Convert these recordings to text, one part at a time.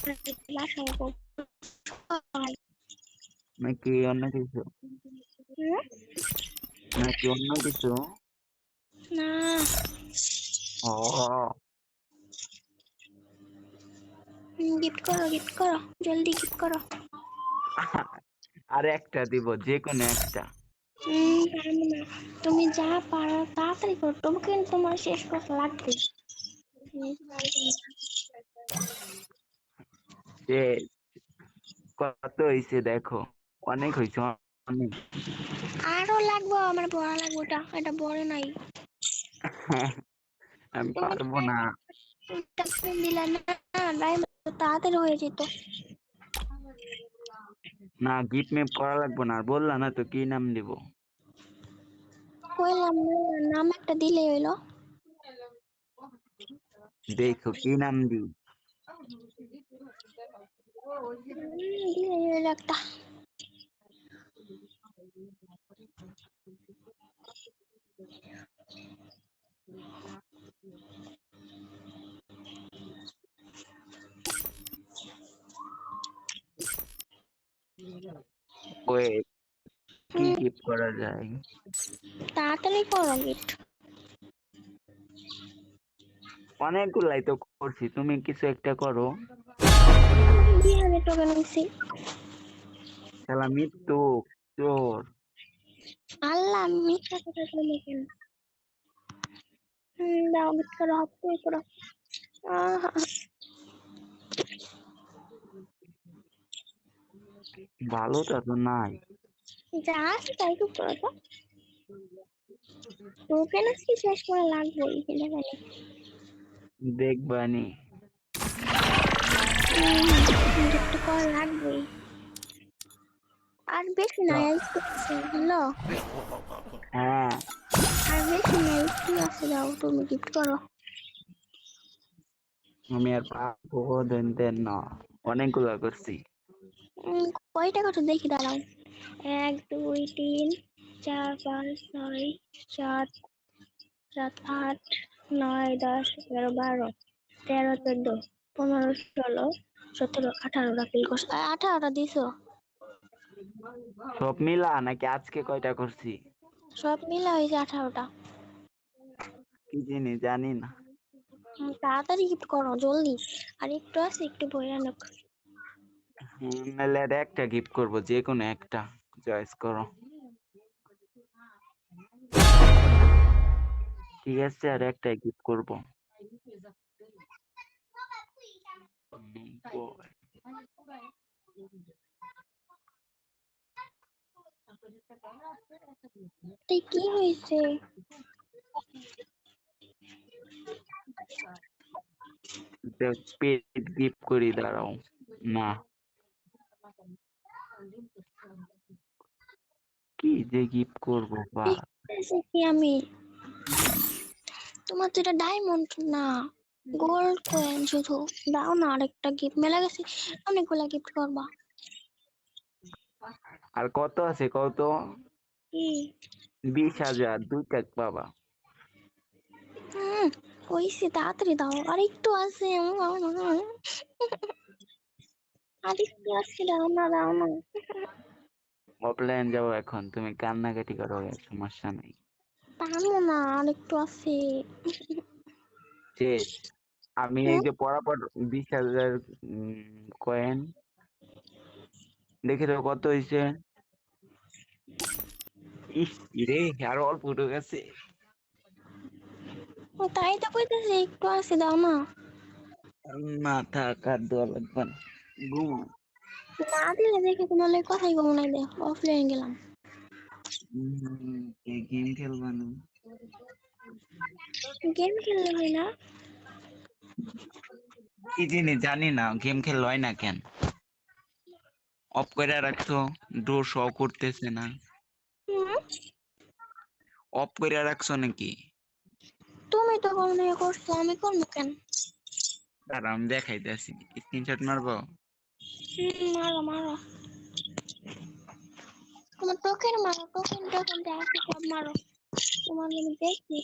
বাসায় নাকি অন্য কিছু? নাকি অন্য কিছু? না ও গিফট করো জলদি গিফট করো। আর একটা দিব, যে কোনো একটা। পারবো না, তুমি যা পারো তাড়াতাড়ি করো, তোমাকে তোমার শেষ কথা লাগবে। যে কত হয়েছে দেখো, অনেক হয়েছে, অনেক। আরো লাগবে, আমার বড় লাগবে, ওটা এটা বড় নাই। আমি তুমি পারবো না। দিলে না, তাড়াতাড়ি হয়ে যেত। না, গিফট ম্যাপ করা লাগবে না, আর বললা না তো কি নাম দিব। কইলাম না, নাম একটা দিলে হইলো। দেখো কি নাম দিই। দিলে হইলো একটা। ওই কি গিফট করা যায়? তাড়াতাড়ি করো গিফট। অনেকগুলাই তো করছি, তুমি কিছু একটা করো। 2000 টাকা নিছি। শালা মৃত্যু চোর। আল্লাহ মিথ্যা কথা বলে কেন? দাও গিফট করো, হাত করো। আহা, ভালোটা তো নাই। যা আছে তাই তো করো তো। টোকেন আজকে শেষ করা লাগবেই, এটা জানি। দেখবানি। গিফট করা লাগবেই। আর বেশি নাই, আজকে হ্যালো, হ্যাঁ, আর বেশি নাই, কি আছে, দাও তুমি গিফট করো। আমি আর পাবো দেন না, অনেকগুলো করছি। কয়টা কত দেখি, দাঁড়াও। 1 2 3 4 5 6 7 7 8 9 10 11 12 13 14 15 16 17 18টা কিল করছো, 18টা দিছো। সব মিলা নাকি আজকে কয়টা করছি? সব মিলে হয়েছে 18টা। কি জিনিস জানি না। তাড়াতাড়ি গিফট করো জলদি, আর একটু আছে, একটু ভয়ানক। নাহলে আর একটা গিফট করবো, যে কোনো একটা চয়েস করো। ঠিক আছে, আর একটা গিফট করবো। কি হয়েছে? পেট গিফট করি, দাঁড়াও। না, কি যে গিফট করবো বা। কি আমি, তোমার তো এটা ডায়মন্ড না, গোল্ড কয়েন শুধু। দাও না আরেকটা গিফট, মেলা গেছে অনেকগুলা গিফট করবা। আর কত আছে কত? কি? 20,000, দুইটা বাবা। হইছে, তাড়াতাড়ি দাও, আর একটু আছে। আর একটু আছে, দাও না দাও না। অফলাইন যাবো এখন, তুমি কান্নাকাটি করো, সমস্যা নেই। টানো না, আর একটু আছে। শেষ। আমি এই যে পরাপর 20,000 কয়েন দেখে তো কত হয়েছে। ইস রে, আরো অল্প উঠে গেছে। তাই তো কইতেছে, একটু আছে, দাও না। মাথা কাট দেওয়া লাগবে না, ঘুমো। না দিলে দেখে তোমার লাগে কথাই কম নাই, দেখো অফলাইন গেলাম। গেম খেলবা না? গেম খেললে হয় না? কি জিনিস জানি না, গেম খেললে হয় না কেন? অফ করে রাখছো, ডোর শো করতেছে না। অফ করে রাখছো নাকি? তুমি তো কোনো করছো, আমি করবো কেন? দাঁড়া, আমি দেখাইতেছি, স্ক্রিনশট মারবো। মারো মারো, তোমার টোকেন মারো, টোকেন দেখো, সব মারো। তোমার আমি দেখছি,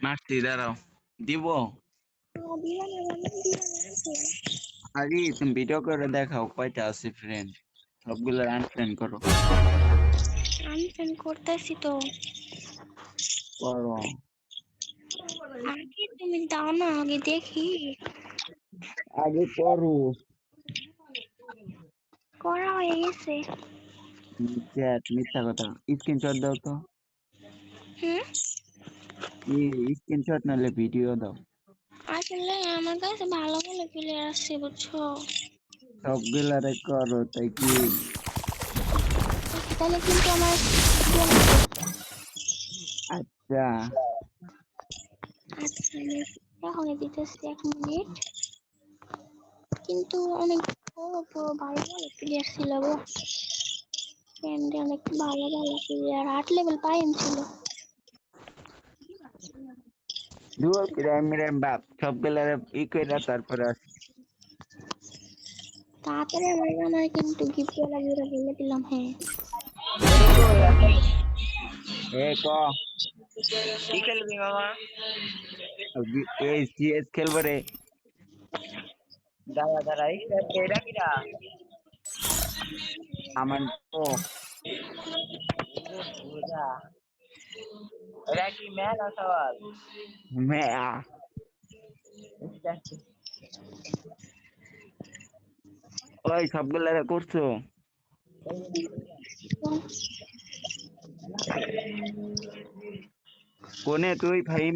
মারছি, দাঁড়াও। দিব দিবা না মানে দিবা না আছে। আগে তুমি ভিডিও করে দেখাও কয়টা আছে ফ্রেন্ড, সবগুলো আনফ্রেন্ড করো। আনফ্রেন্ড করতেছি তো। করো আগে তুমি দাও না, আগে দেখি। আগে করো। করা হয়ে গেছে। চ্যাট মিথ্যা কথা, স্ক্রিনশট দাও তো। হুম। স্ক্রিনশট নালে ভিডিও দাও। আসলে আমার কাছে ভালো ভালো প্লেয়ার আছে বুঝছো। সবগুলারে করো তাই কি? তাহলে কিন্তু আমার আচ্ছা আচ্ছা আমি এখনই দিতেছি 1 মিনিট। কিন্তু অনেক বড় বড় ভালো ভালো প্লেয়ার ছিল গো। ফ্রেন্ডে অনেক ভালো ভালো প্লেয়ার 8 লেভেল পাইন ছিল। দুই প্রাইম বাপ সবগুলারে কইরা তারপরে তারপরে আমার কিন্তু গিফট লাগিয়ে বলে দিলাম হ্যাঁ। এ ক কি খেলবি মামা? এই সিএস খেলবো রে। দাঁড়া দাঁড়া, এরা কিরা? আমার তো বুঝা, এরা কি ম্যান আসাওয়াল? মেয়া ওই সবগুলারে করছো? কোনে তুই ফাহিম?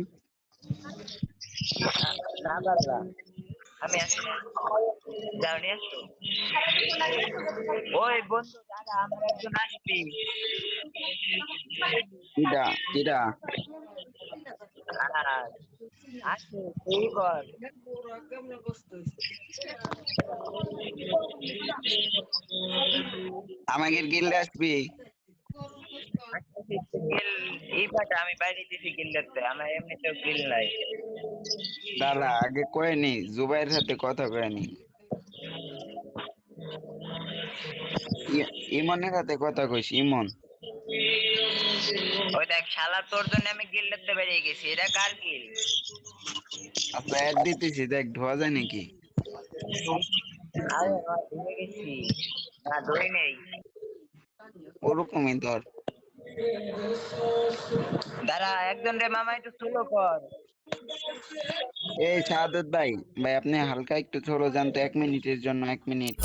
না দাঁড়া, আমি আসি না। যাও নিয়ে আসো। ওই বন্ধু দাদা, আমার একজন আসবি। কিডা কিডা? আর আসো তুই কর। আমাকে গিল্ডে আসবি? এই পাটা আমি বাইরে দিছি গিল্ডারতে, আমার এমনিতেও গিল নাই। দাঁড়া আগে কয়নি, জুবাইয়ের সাথে কথা কয়নি, ইমনের সাথে কথা কইস। ইমন ওই দেখ শালা, তোর জন্য আমি গিল্ডারতে বেরিয়ে গেছি। এটা কার গিল? আচ্ছা অ্যাড দিতেছি, দেখ ঢোয়া যায় নাকি। আরে ভুলে গেছি, না ধরে নেই। ওরকমই ধর। দাঁড়া একজন রে মামা একটু স্লো কর। এই সাদত ভাই, ভাই আপনি হালকা একটু ছোড়ো জানতো, 1 মিনিটের জন্য 1 মিনিট।